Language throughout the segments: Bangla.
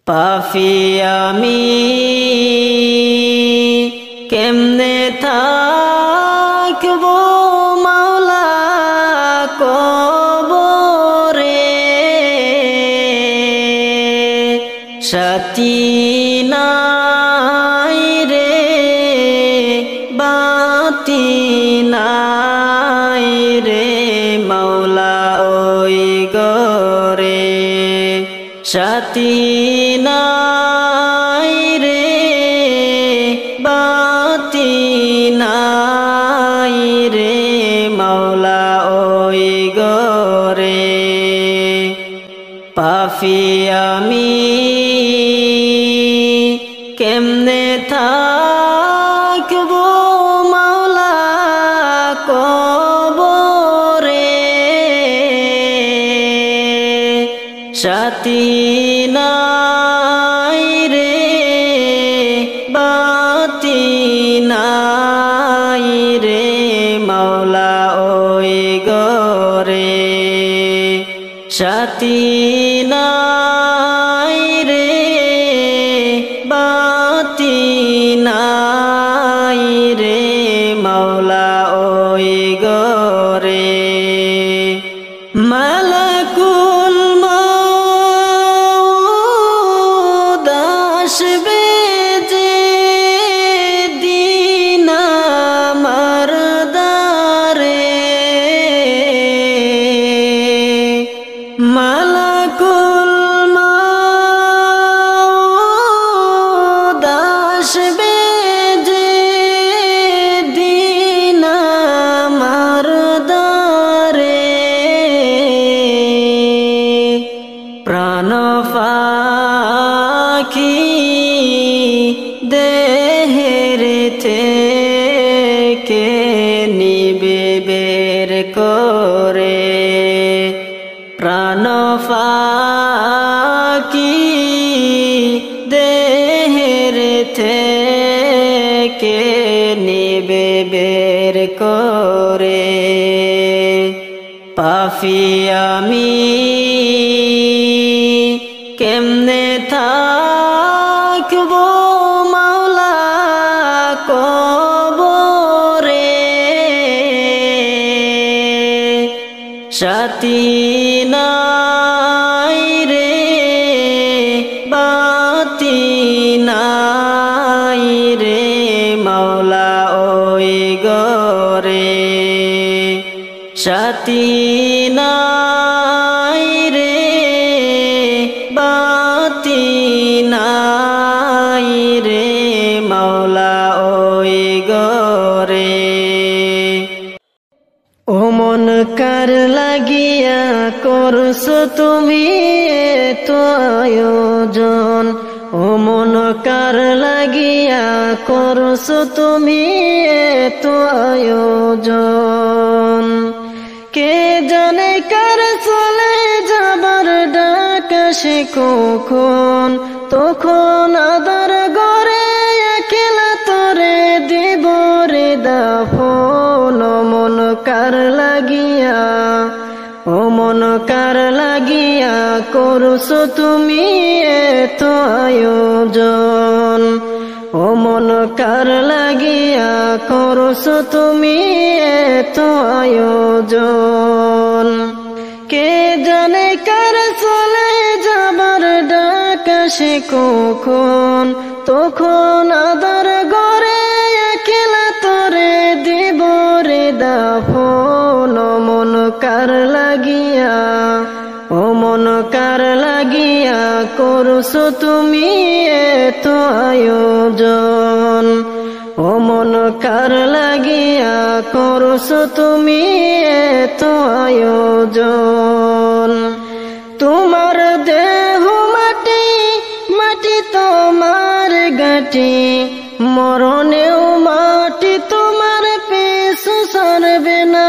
পাপী আমি কেমনে থাকবো মাওলা কবরে, সাথী নাই রে বাতি নাই রে মাওলা ওই গরে, সাথী নাই রে বাতি নাই রে মাওলা ওই গরে। পাপী আমি কেমনে থাকবো মাওলা কবরে, সাথী নাই রে বাতি নাই রে মাওলা ওই গরে, সাথী নাই রে বাতি নাই রে মাওলা ওই গরে। মালাকুল মউত আসবে যে দিন আমার দ্বারে, মালাকুল মউত আসবে যে দিন আমার দ্বারে, প্রাণ পাখি দেহের থেকে নিবে বের করে, প্রাণ পাখি দেহের থেকে নিবে বের করে। পাপী আমি কেমনে থাকবো মাওলা কবরে, সাথী নাই রে বাতি নাই রে মাওলা ওই গরে, সাথী নাই রে বাতি নাই রে মাওলা ওই গরে। ও মন কার লাগিয়া করছো তুমি এত আয়োজন, ও মন কার লাগিয়া করছো তুমি এত আয়োজন, কে জানে কার চলে যাবার ডাক আসে কখন, তখন আদার গরে একলা তোরে দিব রে দাফন। ও মন কার লাগিয়া, ও মন কার লাগিয়া করছো তুমি এত আয়োজন, ও মন কার লাগিয়া করছো তুমি এত আয়োজন, কে জানে কার চলে যাবার ডাক আসে কখন, তখন আদার গরে একলা তোরে দিব রে দাফন। ও মন কার লাগিয়া, ও মন কার লাগিয়া করছো তুমি এত আয়োজন, ও মন কার লাগিয়া করছো তুমি এত আয়োজন। তোমার দেহ মাটি, মাটি তোমার গাটি, মরণেও মাটি তোমার পিছু সরবে না।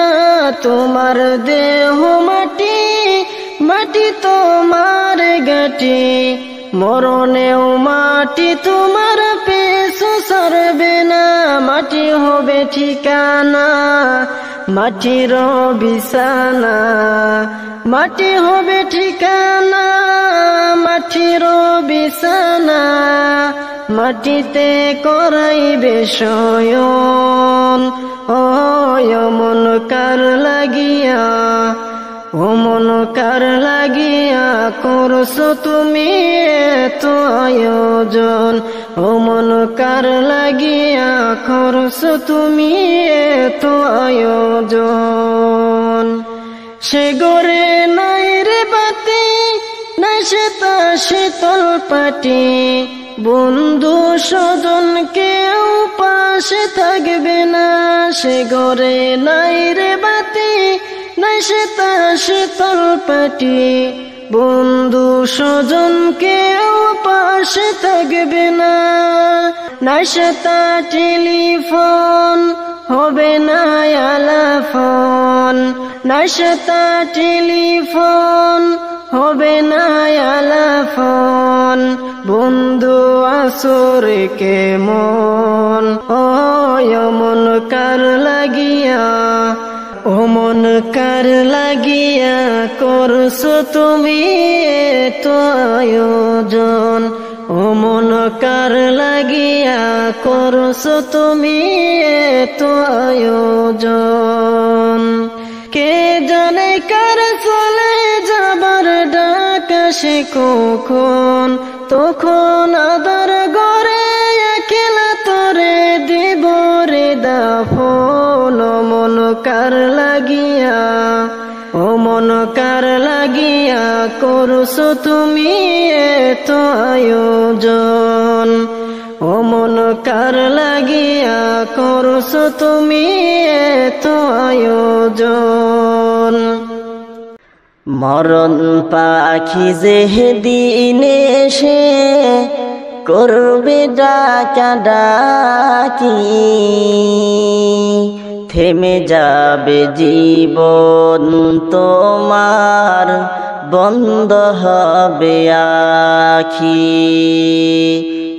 তোমার দেহ মাটি, মাটি তোমার গাটি, মরণেও মাটি তোমার পিছু সরবে না। মাটি হবে ঠিকানা, মাটির বিছানা, মাটি হবে ঠিকানা, মাটির বিছানা, মাটিতে করাইবে শয়ন। ও মন কার লাগিয়া, ও মন কার লাগিয়া করছো তুমি এত আয়োজন, ও মন কার লাগিয়া করছো তুমি এত আয়োজন। সে গরে নাই রে বাতি, নাই সে তা শীতল পাটি, বন্ধু স্বজন কেউ পাশে থাকবে না। সে গরে নাই রে বাতি, নাই সে তা শীতল পাটি, বন্ধু স্বজন কেউ পাশে থাকবে না। নাই সে তা টেলিফোন, হবে না আলাপন, নাই সে তা টেলিফোন, হবে না আলাপন, বন্ধু আসরে কেমন। ও মন কার লাগিয়া, ও মন কার লাগিয়া করছো তুমি এত আয়োজন, ও মন কার লাগিয়া করছো তুমি এত আয়োজন। কে জানে কার চলে যাবার ডাক আসে কখন, তখন আদার গড়ে একলা তোরে দিব রে দাফন। ও মন কার লাগিয়া, ও মন কার লাগিয়া করছো তুমি এত আয়োজন, ও মন কার লাগিয়া করছো তুমি এত আয়োজন। মরণ পাখি যে দিনে সে করবে ডাকা ডাকি, থেমে যাবে জীবন তোমার, বন্ধ হবে আখি।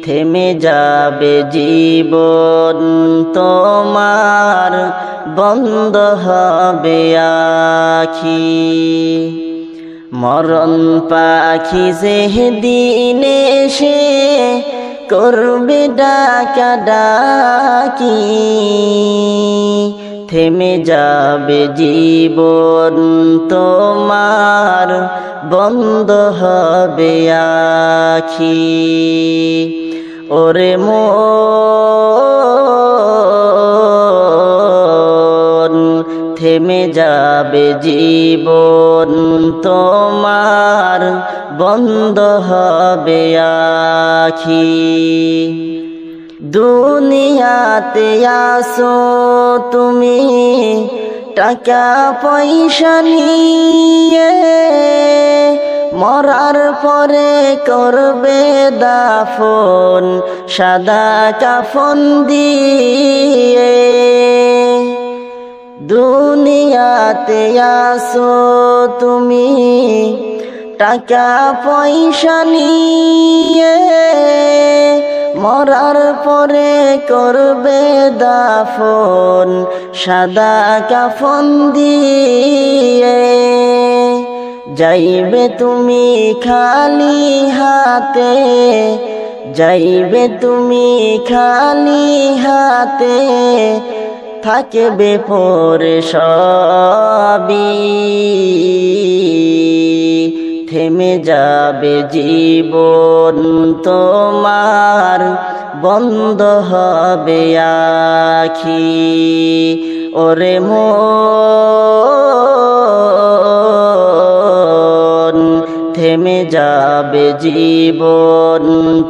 থেমে যাবে জীবন তোমার, বন্ধ হবে আখি। মরণ পাখি যে দিনে সে করবে ডাকা ডাকি, থেমে যাবে জীবন তোমার, বন্ধ হবে আখি। ওরে মন থেমে যাবে জীবন তোমার, বন্ধ হবে আখি। দুনিয়াতে আসো তুমি টাকা পয়সা নিয়ে, মরার পরে করবে দাফন সাদা কাফন দিয়ে। দুনিয়াতে আসো তুমি টাকা পয়সা নিয়ে, মরার পরে করবে দাফন সাদা কাফন দিয়ে। যাইবে তুমি খালি হাতে, যাইবে তুমি খালি হাতে, থাকবে পরে সবই। থেমে যাবে জীবন তোমার, বন্ধ হবে আখি। ওরে মন থেমে যাবে জীবন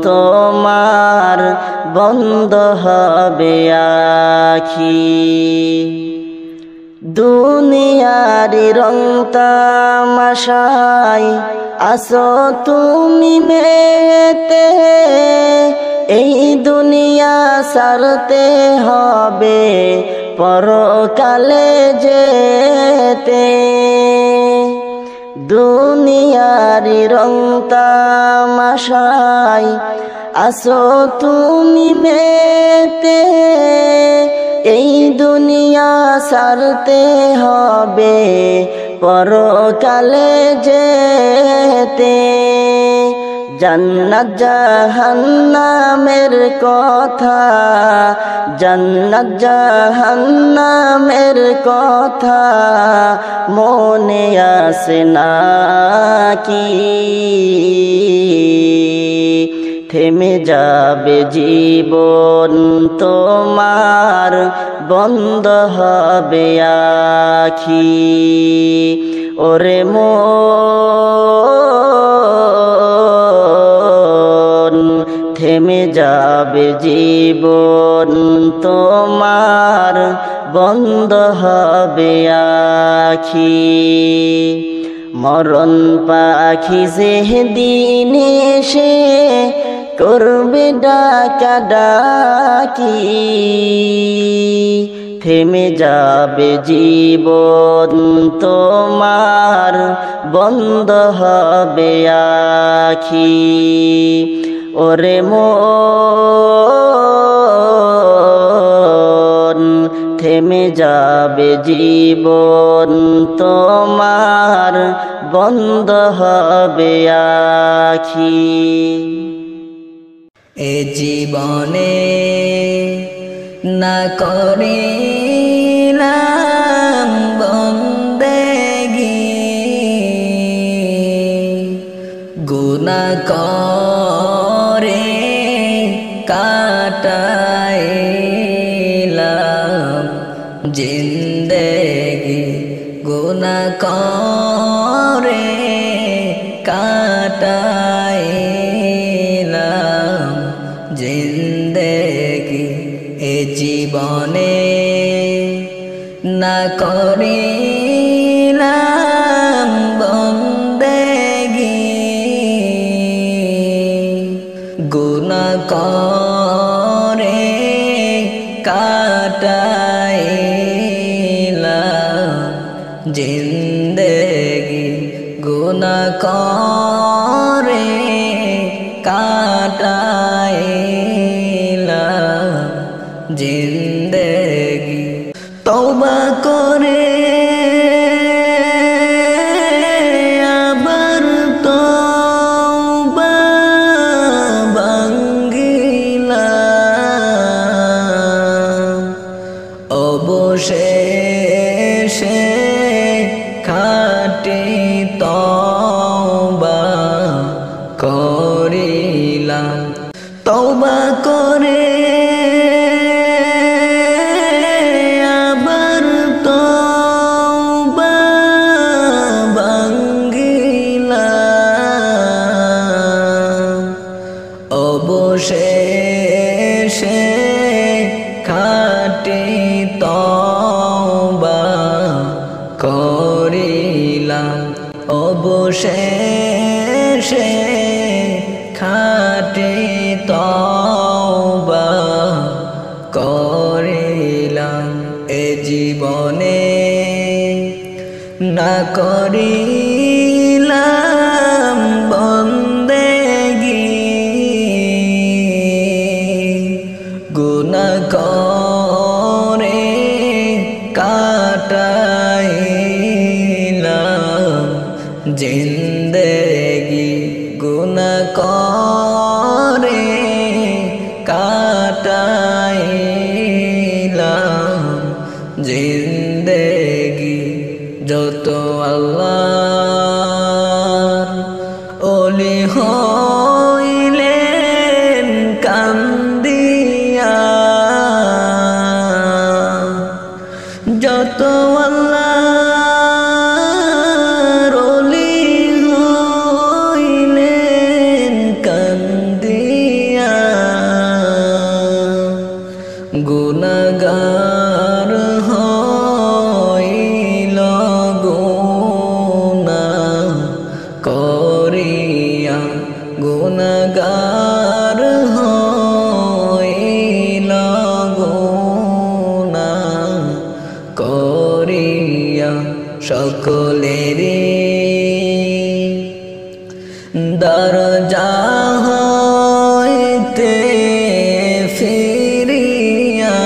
তোমার, বন্ধ হবে আখি। দুনিয়ারি রং তামাশায় আসো তুমি মেতে, এই দুনিয়া ছাড়তে হবে পরকালে যেতে। দুনিয়ারি রং তামাশায় আসো তুমি মেতে, এই দুনিয়া ছাড়তে হবে পরকালে যেতে। জান্নাত জাহান্নামের কথা, জান্নাত জাহান্নামের কথা মনে আসে নাকি? থেমে যাবে জীবন তোমার, বন্ধ হবে আখি। ওরে মন, থেমে যাবে জীবন তোমার, বন্ধ হবে আখি। মরণ পাখি যেদিন এসে করবে ডাকাডাকি, থেমে যাবে জীবন তোমার, বন্ধ হবে আখি। ওরে মন, থেমে যাবে জীবন তোমার, বন্ধ হবে আখি। এ জীবনে না করিলাম বন্দেগি, গুনাহ করে কাটাইলাম জিন্দেগি, গুনাহ করে কাটাইলাম জিন্দেগি। এ জীবনে না করিলাম বন্দেগি, গুনাহ করে কাটাইলাম জিন্দেগি, গুনাহ করে কাটাইলাম জিন্দেগি। তওবা করে আবার তওবা ভাঙ্গিলাম, অবশেষে খাঁটি তওবা করিলাম। তওবা করে আবার তওবা ভাঙ্গিলাম, অবশেষে খাঁটি তওবা করিলাম, অবশেষে খাঁটি তওবা করিলাম। এ জীবনে না করিলাম বন্দেগি, গুনাহ করে কাটাইলাম জিন্দেগি, গুনাহ করে কাটাইলাম জিন্দেগি। যত আল্লাহর ওলি হইলেন কান্দিয়া, যত আল্লাহর ওলি হইলেন কান্দিয়া, গুনাহগার হইল গুনাহ করিয়া, গুনাহগার হইল গুনাহ করিয়া। সকলেরই দরজা হইতে ফিরিয়া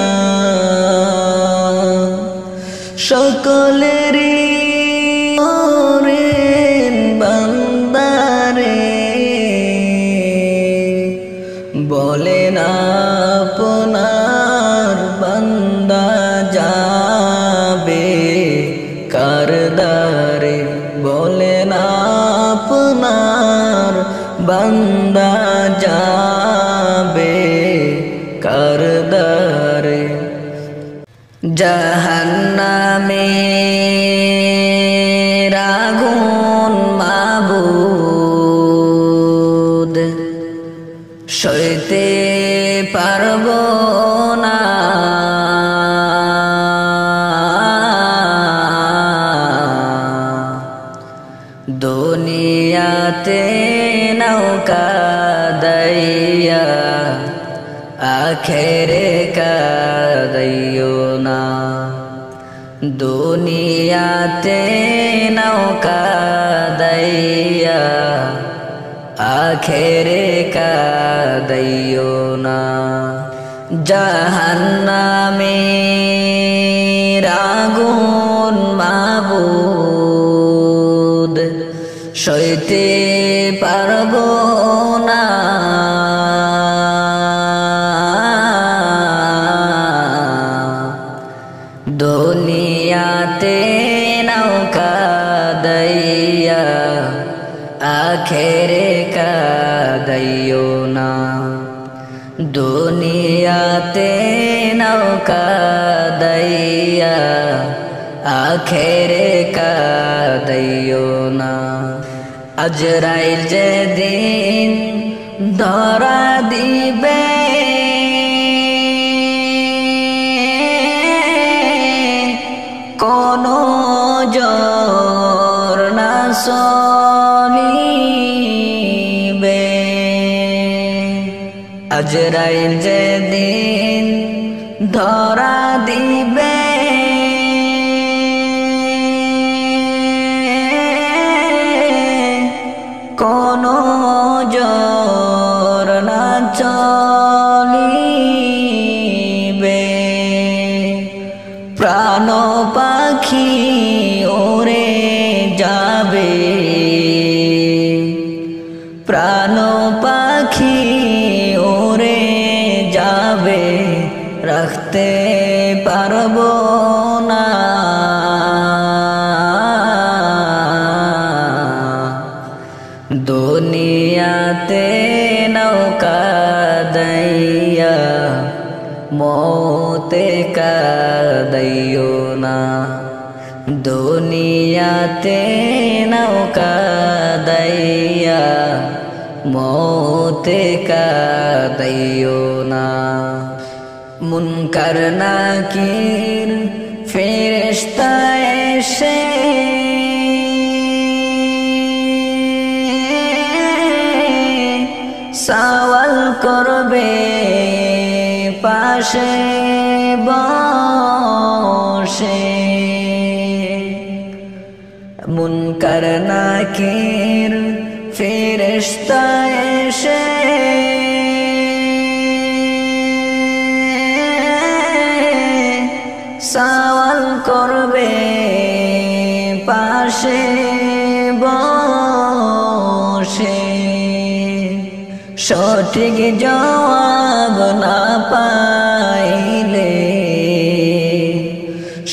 বলেন আপনার বান্দা যাবে কার দ্বারে, বলেন আপনার বান্দা যাবে কার দ্বারে। জাহান্নামের আগুন মাবুদ সইতে পারব না, দুনিয়াতে নৌকা দাইয়া আখেরে কাদাইও না, দুনিয়াতে নৌকা দাইয়া আখেরে কাদাইও না। জাহান্নামের আগুন মাবুদ সইতে পারব না, দুনিয়াতে নৌকা দাইয়া আখেরে কাদাইও না, দুনিয়াতে নৌকা দাইয়া আখেরে কাদাইও না। আজরাইল যেদিন ধরা দিবে কোনো জোর না চলিবে, আজরাইল যেদিন ধরা দিবে কোনো জোর না চলিবে, প্রাণ পাখি ওরে যাবে, প্রাণ পাখি ওরে যাবে রাখতে পারব না, দুনিয়াতে নৌকা দাইয়া মৌতে কাদাইও না, দুনিয়াতে নৌকা দাইয়া মৌতে কাদাইও না। মুনকার নাকির ফেরেশতা এসে সওয়াল করবে পাশে বসে, মুনকার নাকির ফেরেশতা এসে সওয়াল করবে পাশে বসে, সঠিক জবাব না পাইলে,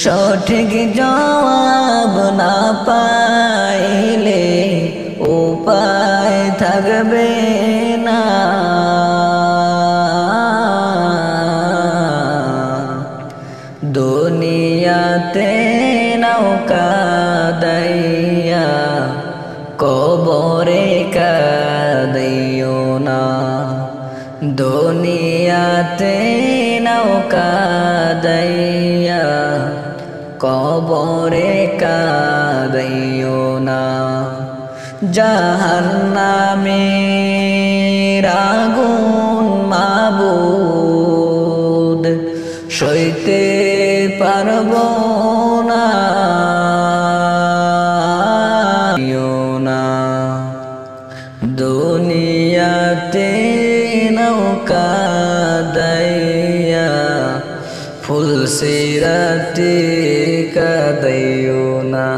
সঠিক জবাব না পাইলে উপায় থাকবে না, দুনিয়াতে নৌকা দাইয়া কবরে কাদাইও না, দুনিয়াতে নৌকা দাইয়া কবরে কাদাইও না। জাহান্নামের আগুন মাবুদ সইতে পারব না, দুনিয়াতে নৌকা দাইয়া ফুল সিরাতে কাদাইও না।